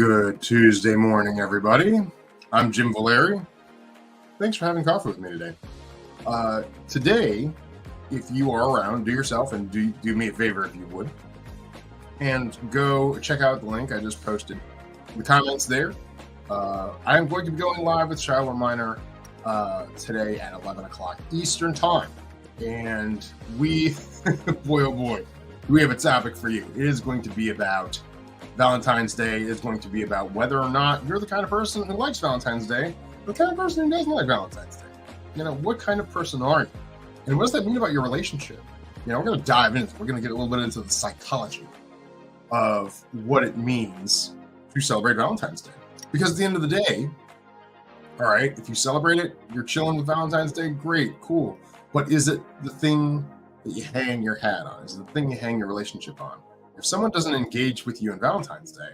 Good Tuesday morning, everybody. I'm Jim Valeri. Thanks for having coffee with me today. Today, if you are around, do yourself and do me a favor if you would, and go check out the link I just posted. The comments there. I am going to be going live with Shiloh Miner today at 11 o'clock Eastern Time. And we, boy oh boy, we have a topic for you. It is going to be about Valentine's Day. It's going to be about whether or not you're the kind of person who likes Valentine's Day, or the kind of person who doesn't like Valentine's Day. You know, what kind of person are you? And what does that mean about your relationship? You know, we're going to dive into it. We're going to get a little bit into the psychology of what it means to celebrate Valentine's Day. Because at the end of the day, all right, if you celebrate it, you're chilling with Valentine's Day, great, cool. But is it the thing that you hang your hat on? Is it the thing you hang your relationship on? If someone doesn't engage with you on Valentine's Day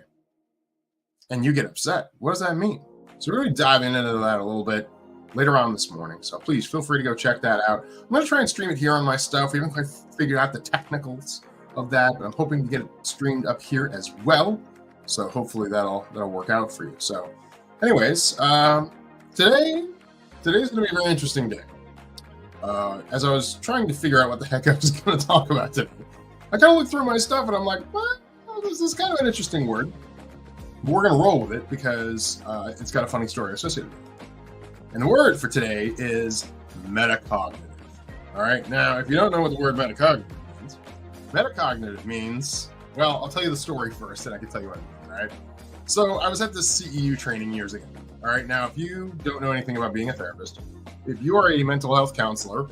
and you get upset, what does that mean? So we're going to dive into that a little bit later on this morning. So please feel free to go check that out. I'm going to try and stream it here on my stuff. We haven't quite figured out the technicals of that, but I'm hoping to get it streamed up here as well. So hopefully that'll work out for you. So anyways, today's going to be a very interesting day. As I was trying to figure out what the heck I was going to talk about today, I kind of looked through my stuff and I'm like, what? Oh, this is kind of an interesting word. But we're going to roll with it because it's got a funny story associated with it. And the word for today is metacognitive. All right. Now, if you don't know what the word metacognitive means, well, I'll tell you the story first and I can tell you what it means. All right. So I was at this CEU training years ago. All right. Now, if you don't know anything about being a therapist, if you are a mental health counselor,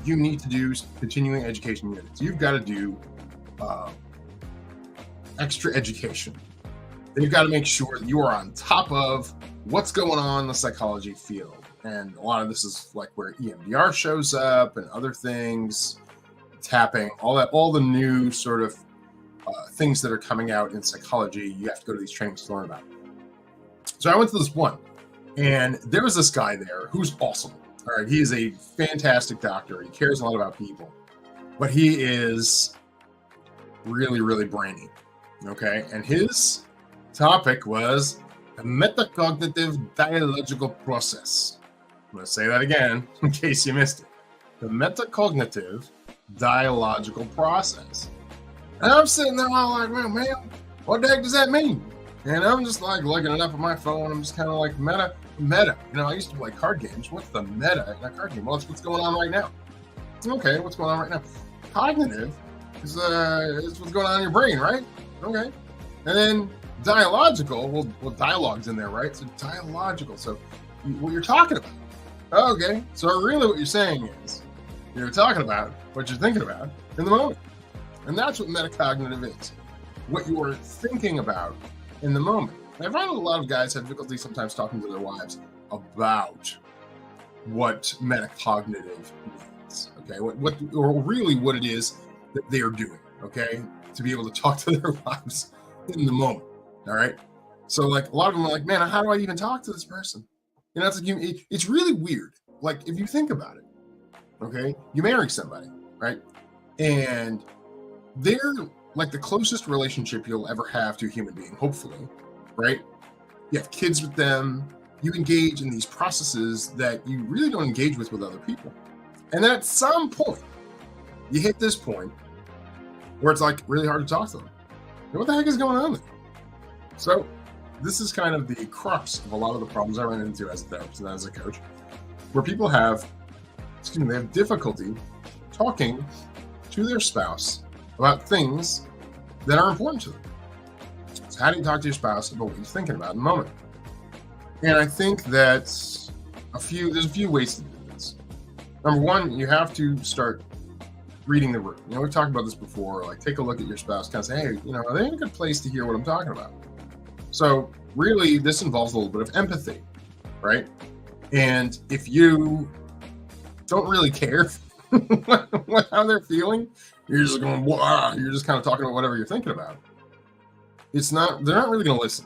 you need to do continuing education units. You've got to do extra education. Then you've got to make sure that you are on top of what's going on in the psychology field. And a lot of this is like where EMDR shows up and other things, tapping, all the new sort of things that are coming out in psychology. You have to go to these trainings to learn about. So I went to this one, and there was this guy there who's awesome. All right, he is a fantastic doctor. He cares a lot about people, but he is really, really brainy. Okay, and his topic was the metacognitive dialogical process. I'm going to say that again in case you missed it. The metacognitive dialogical process. And I'm sitting there all like, man, what the heck does that mean? And I'm just like looking it up on my phone. I'm just kind of like meta. You know, I used to play card games. What's the meta in a card game? Well, it's what's going on right now. Okay, what's going on right now? Cognitive is what's going on in your brain, right? Okay. And then dialogical, well, dialogue's in there, right? So dialogical. So what you're talking about. Okay. So really what you're saying is you're talking about what you're thinking about in the moment. And that's what metacognitive is. What you are thinking about in the moment. I find a lot of guys have difficulty sometimes talking to their wives about what metacognitive means. Okay, what or really what it is that they are doing. Okay, to be able to talk to their wives in the moment. All right, so like a lot of them are like, man, how do I even talk to this person? You know, it's really weird. Like if you think about it, okay, you marry somebody, right, and they're like the closest relationship you'll ever have to a human being, hopefully. Right? You have kids with them. You engage in these processes that you really don't engage with other people. And then at some point, you hit this point where it's like really hard to talk to them. And what the heck is going on there? So this is kind of the crux of a lot of the problems I run into as a therapist and as a coach, where people they have difficulty talking to their spouse about things that are important to them. So how do you talk to your spouse about what you're thinking about in the moment? And I think that there's a few ways to do this. Number one, you have to start reading the room. You know, we've talked about this before. Like, take a look at your spouse, kind of say, hey, you know, are they in a good place to hear what I'm talking about? So really, this involves a little bit of empathy, right? And if you don't really care how they're feeling, you're just going, wow, you're just kind of talking about whatever you're thinking about. They're not really going to listen.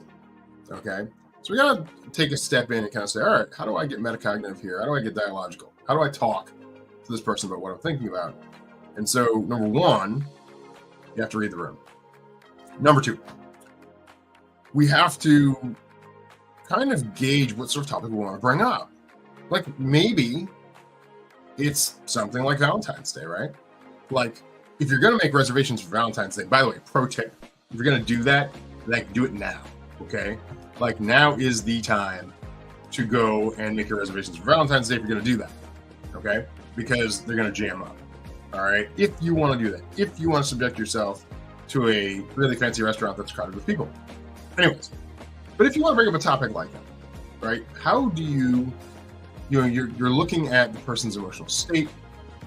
Okay. So we got to take a step in and kind of say, all right, how do I get metacognitive here? How do I get dialogical? How do I talk to this person about what I'm thinking about? And so, number one, you have to read the room. Number two, we have to kind of gauge what sort of topic we want to bring up. Like maybe it's something like Valentine's Day, right? Like if you're going to make reservations for Valentine's Day, by the way, pro tip, if you're going to do that, like do it now, okay? Like now is the time to go and make your reservations for Valentine's Day if you're going to do that, okay? Because they're going to jam up, all right? If you want to do that, if you want to subject yourself to a really fancy restaurant that's crowded with people. Anyways, but if you want to bring up a topic like that, right? How do you know, you're looking at the person's emotional state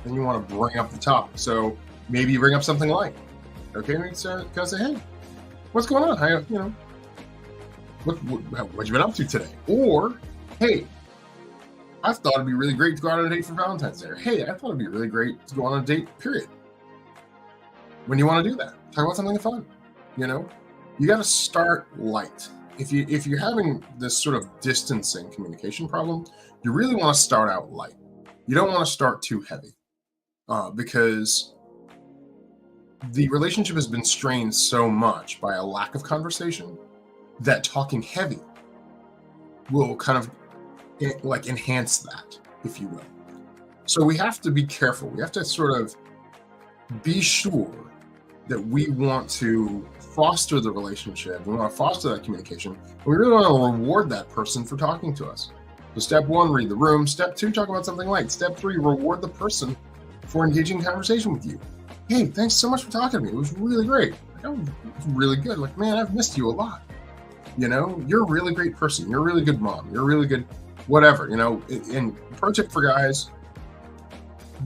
and you want to bring up the topic. So maybe you bring up something like, okay, maybe kind of say, hey, what's going on? How, you know, what you been up to today? Or, hey, I thought it'd be really great to go out on a date for Valentine's Day. Or, hey, I thought it'd be really great to go on a date, period. When you want to do that, talk about something fun. You know, you got to start light. If you're having this sort of distancing communication problem, you really want to start out light. You don't want to start too heavy, because the relationship has been strained so much by a lack of conversation that talking heavy will kind of like enhance that, if you will. So we have to be careful. We have to sort of be sure that we want to foster the relationship. We want to foster that communication. And we really want to reward that person for talking to us. So step 1, read the room. Step 2, talk about something light. Step 3, reward the person for engaging in conversation with you. Hey, thanks so much for talking to me. It was really great. Like, it was really good. Like, man, I've missed you a lot. You know, you're a really great person. You're a really good mom. You're a really good whatever, you know. And pro tip for guys,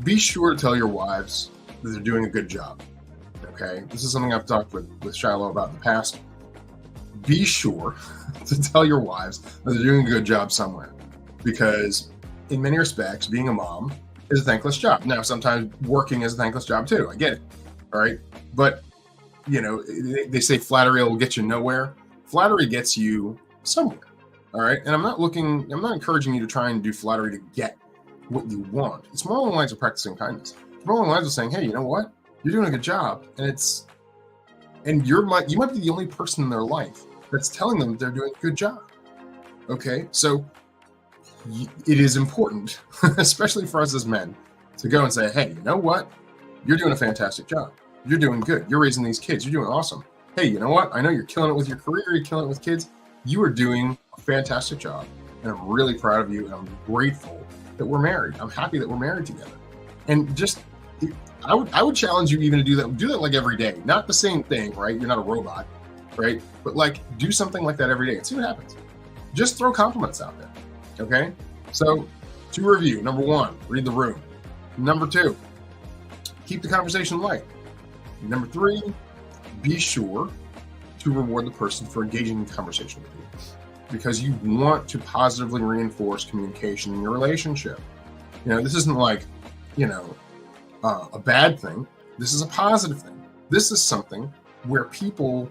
be sure to tell your wives that they're doing a good job. Okay, this is something I've talked with Shiloh about in the past. Be sure to tell your wives that they're doing a good job somewhere, because in many respects, being a mom is a thankless job. Now, sometimes working is a thankless job too. I get it. All right, but you know, they say flattery will get you nowhere. Flattery gets you somewhere. All right, and I'm not encouraging you to try and do flattery to get what you want. It's more along the lines of practicing kindness. It's more along the lines of saying, hey, you know what? You're doing a good job, and you might be the only person in their life that's telling them they're doing a good job. Okay, so it is important, especially for us as men, to go and say, hey, you know what? You're doing a fantastic job. You're doing good. You're raising these kids. You're doing awesome. Hey, you know what? I know you're killing it with your career. You're killing it with kids. You are doing a fantastic job, and I'm really proud of you, and I'm grateful that we're married. I'm happy that we're married together. And just I would challenge you even to do that. Do that like every day. Not the same thing, right? You're not a robot, right? But like do something like that every day and see what happens. Just throw compliments out there. Okay? So to review, number 1, read the room. Number 2, keep the conversation light. Number 3, be sure to reward the person for engaging in conversation with you, because you want to positively reinforce communication in your relationship. You know, this isn't like, you know, a bad thing. This is a positive thing. This is something where people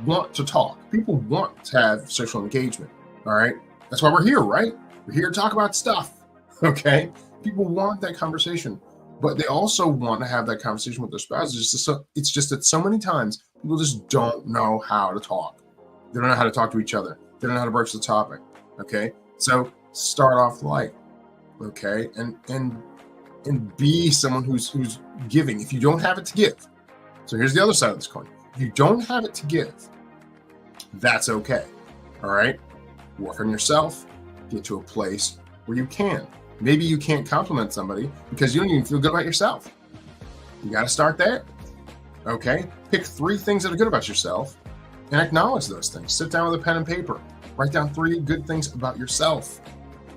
want to talk. People want to have social engagement. All right. That's why we're here, right? We're here to talk about stuff. Okay. People want that conversation, but they also want to have that conversation with their spouses. It's just that so many times people just don't know how to talk. They don't know how to talk to each other. They don't know how to broach the topic. Okay. So start off light. Okay. And be someone who's giving if you don't have it to give. So here's the other side of this coin. If you don't have it to give, that's okay. All right. Work on yourself. Get to a place where you can. Maybe you can't compliment somebody because you don't even feel good about yourself. You got to start there. Okay. Pick 3 things that are good about yourself and acknowledge those things. Sit down with a pen and paper. Write down 3 good things about yourself.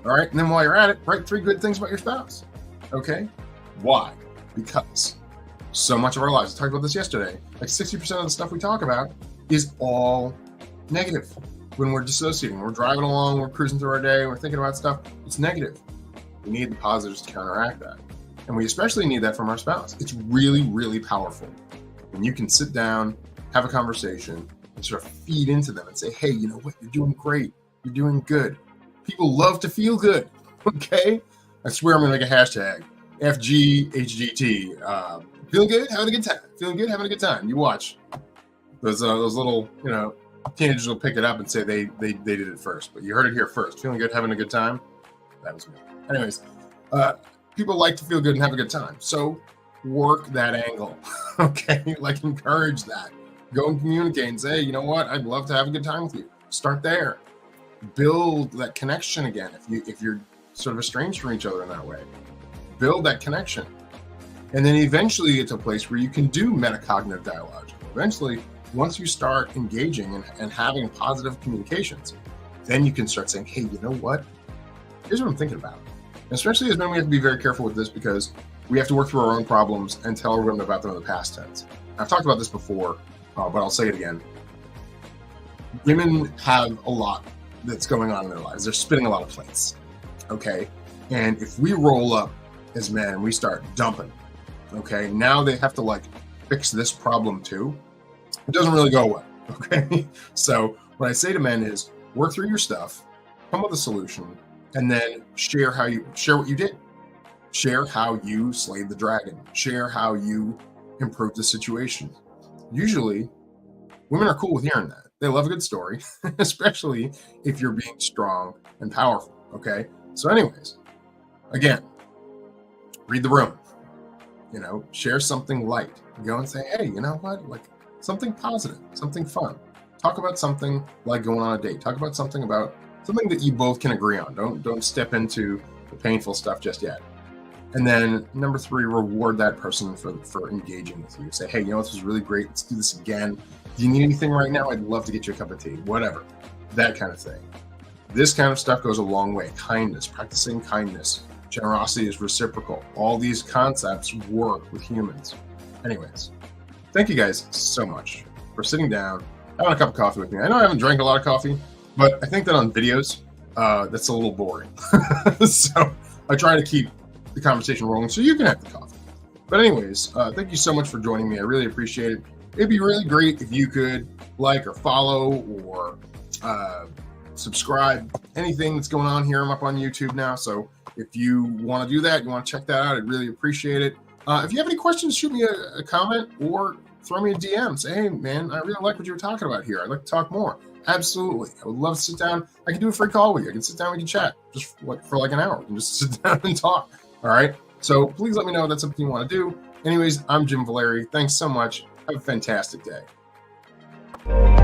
All right. And then while you're at it, write 3 good things about your spouse. Okay. Why? Because so much of our lives, I talked about this yesterday, like 60% of the stuff we talk about is all negative. When we're dissociating, we're driving along, we're cruising through our day, we're thinking about stuff, it's negative. We need the positives to counteract that. And we especially need that from our spouse. It's really, really powerful when you can sit down, have a conversation, and sort of feed into them and say, hey, you know what? You're doing great. You're doing good. People love to feel good. Okay? I swear I'm going to make a hashtag. FGHGT. Feeling good? Having a good time. Feeling good? Having a good time. You watch those little, you know, teenagers will pick it up and say they did it first. But you heard it here first. Feeling good, having a good time? That was me. Anyways, people like to feel good and have a good time. So work that angle, okay? Like encourage that. Go and communicate and say, you know what? I'd love to have a good time with you. Start there. Build that connection again. If you're sort of estranged from each other in that way, build that connection. And then eventually get to a place where you can do metacognitive dialogue. Eventually, once you start engaging and having positive communications, then you can start saying, hey, you know what? Here's what I'm thinking about. And especially as men, we have to be very careful with this because we have to work through our own problems and tell our women about them in the past tense. I've talked about this before, but I'll say it again. Women have a lot that's going on in their lives. They're spinning a lot of plates, okay? And if we roll up as men and we start dumping, okay, now they have to like fix this problem too. It doesn't really go well, okay? So what I say to men is work through your stuff, come up with a solution, and then share what you did. Share how you slayed the dragon. Share how you improved the situation. Usually, women are cool with hearing that. They love a good story, especially if you're being strong and powerful, okay? So anyways, again, read the room. You know, share something light. Go and say, hey, you know what? Like something positive, something fun. Talk about something like going on a date. Talk about something that you both can agree on. Don't step into the painful stuff just yet. And then number 3, reward that person for engaging with you. Say, hey, you know, this was really great. Let's do this again. Do you need anything right now? I'd love to get you a cup of tea, whatever, that kind of thing. This kind of stuff goes a long way. Kindness, practicing kindness. Generosity is reciprocal. All these concepts work with humans. Anyways, thank you guys so much for sitting down, having a cup of coffee with me. I know I haven't drank a lot of coffee, but I think that on videos, that's a little boring. So I try to keep the conversation rolling so you can have the coffee. But anyways, thank you so much for joining me. I really appreciate it. It'd be really great if you could like or follow or subscribe. Anything that's going on here, I'm up on YouTube now. So if you want to do that, you want to check that out, I'd really appreciate it. If you have any questions, shoot me a comment or throw me a DM. Say, hey, man, I really like what you were talking about here. I'd like to talk more. Absolutely. I would love to sit down. I can do a free call with you. I can sit down, we can chat just for like an hour. We can just sit down and talk. All right. So please let me know if that's something you want to do. Anyways, I'm Jim Valeri. Thanks so much. Have a fantastic day.